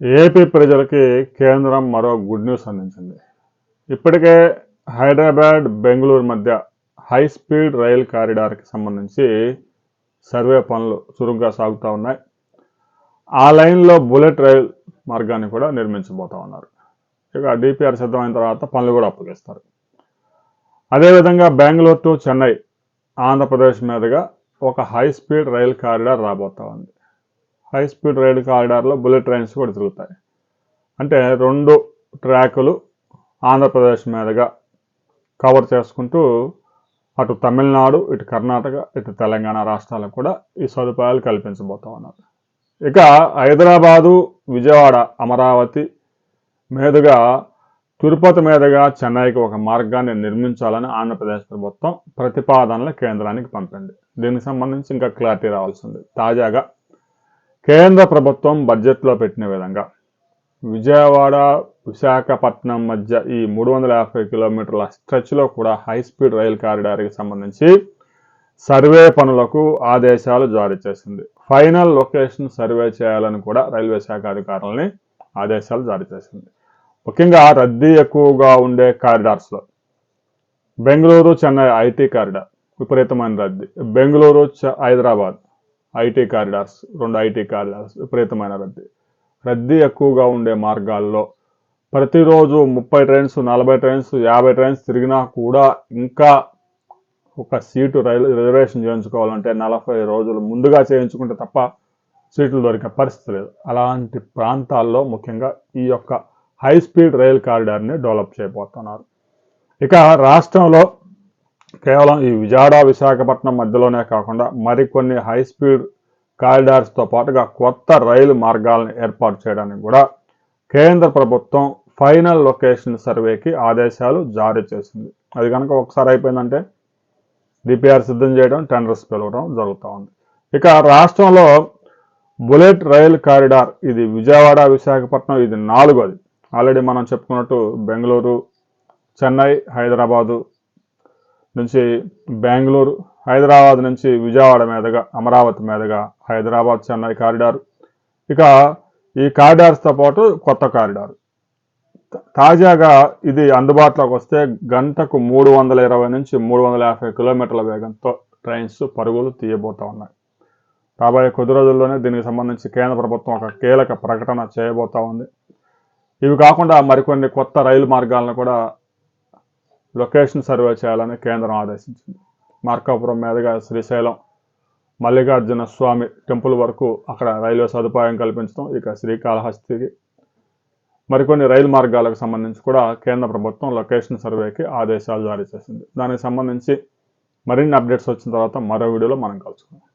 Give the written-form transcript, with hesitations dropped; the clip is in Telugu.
ఏపీ ప్రజలకి కేంద్రం మరో గుడ్ న్యూస్ అందించింది. ఇప్పటికే హైదరాబాద్ బెంగళూరు మధ్య హై స్పీడ్ రైల్ కారిడార్కి సంబంధించి సర్వే పనులు చురుగ్గా సాగుతూ ఉన్నాయి. ఆ లైన్లో బుల్లెట్ రైల్ మార్గాన్ని కూడా నిర్మించబోతా ఉన్నారు. ఇక డిపిఆర్ సిద్ధమైన తర్వాత పనులు కూడా అప్పగిస్తారు. అదేవిధంగా బెంగళూరు టు చెన్నై ఆంధ్రప్రదేశ్ మీదుగా ఒక హై స్పీడ్ రైల్ కారిడార్ రాబోతా ఉంది. హై స్పీడ్ రైలు కారిడార్లో బుల్లెట్ ట్రైన్స్ కూడా తిరుగుతాయి. అంటే 2 ట్రాకులు ఆంధ్రప్రదేశ్ మీదుగా కవర్ చేసుకుంటూ అటు తమిళనాడు, ఇటు కర్ణాటక, ఇటు తెలంగాణ రాష్ట్రాలకు కూడా ఈ సదుపాయాలు కల్పించబోతా ఉన్నారు. ఇక హైదరాబాదు, విజయవాడ, అమరావతి మీదుగా తిరుపతి మీదుగా చెన్నైకి ఒక మార్గాన్ని నిర్మించాలని ఆంధ్రప్రదేశ్ ప్రభుత్వం ప్రతిపాదనలు కేంద్రానికి పంపింది. దీనికి సంబంధించి ఇంకా క్లారిటీ రావాల్సింది. తాజాగా కేంద్ర ప్రభుత్వం బడ్జెట్లో పెట్టిన విధంగా విజయవాడ విశాఖపట్నం మధ్య ఈ 350 కిలోమీటర్ల స్ట్రెచ్లో కూడా హై స్పీడ్ రైల్ కారిడార్కి సంబంధించి సర్వే పనులకు ఆదేశాలు జారీ చేసింది. ఫైనల్ లొకేషన్ సర్వే చేయాలని కూడా రైల్వే శాఖ అధికారులని ఆదేశాలు జారీ చేసింది. ముఖ్యంగా రద్దీ ఎక్కువగా ఉండే కారిడార్స్లో బెంగళూరు చెన్నై ఐటీ కారిడార్ విపరీతమైన రద్దీ, Bengaluru Hyderabad IT corridors 2 IT corridors విపరీతమైన రద్దీ ఎక్కువగా ఉండే మార్గాల్లో ప్రతిరోజు 30 ట్రైన్స్, 40 ట్రైన్స్, 50 ట్రైన్స్ తిరిగినా కూడా ఇంకా ఒక సీటు రైలు రిజర్వేషన్ చేయించుకోవాలంటే 40 రోజులు ముందుగా చేయించుకుంటే తప్ప సీట్లు దొరికే పరిస్థితి లేదు. అలాంటి ప్రాంతాల్లో ముఖ్యంగా ఈ యొక్క హై స్పీడ్ రైల్ కారిడార్ని డెవలప్ చేయబోతున్నారు. ఇక రాష్ట్రంలో కేవలం ఈ విజయవాడ విశాఖపట్నం మధ్యలోనే కాకుండా మరికొన్ని హై స్పీడ్ కారిడార్స్తో పాటుగా కొత్త రైలు మార్గాలను ఏర్పాటు చేయడానికి కూడా కేంద్ర ప్రభుత్వం ఫైనల్ లొకేషన్ సర్వేకి ఆదేశాలు జారీ చేసింది. అది కనుక ఒకసారి అయిపోయిందంటే డిపిఆర్ సిద్ధం చేయడం, టెండర్స్ పిలవడం జరుగుతూ ఉంది. ఇక రాష్ట్రంలో బుల్లెట్ రైల్ కారిడార్ ఇది విజయవాడ విశాఖపట్నం ఇది 4వది. ఆల్రెడీ మనం చెప్పుకున్నట్టు బెంగళూరు చెన్నై హైదరాబాదు నుంచి బెంగళూరు, హైదరాబాద్ నుంచి విజయవాడ మీదుగా అమరావతి మీదుగా హైదరాబాద్ చెన్నై కారిడార్. ఇక ఈ కారిడార్స్తో పాటు కొత్త కారిడార్ తాజాగా ఇది అందుబాటులోకి వస్తే గంటకు 320 నుంచి 350 కిలోమీటర్ల వేగంతో ట్రైన్స్ పరుగులు తీయబోతా ఉన్నాయి. రాబోయే కొద్ది రోజుల్లోనే దీనికి సంబంధించి కేంద్ర ప్రభుత్వం ఒక కీలక ప్రకటన చేయబోతా ఉంది. ఇవి కాకుండా మరికొన్ని కొత్త రైలు మార్గాలను కూడా లొకేషన్ సర్వే చేయాలని కేంద్రం ఆదేశించింది. మార్కాపురం మీదుగా శ్రీశైలం మల్లికార్జున స్వామి టెంపుల్ వరకు అక్కడ రైల్వే సదుపాయం కల్పించడం, ఇక శ్రీకాళహస్తికి మరికొన్ని రైలు మార్గాలకు సంబంధించి కూడా కేంద్ర ప్రభుత్వం లొకేషన్ సర్వేకి ఆదేశాలు జారీ చేసింది. దానికి సంబంధించి మరిన్ని అప్డేట్స్ వచ్చిన తర్వాత మరో వీడియోలో మనం కలుసుకుందాం.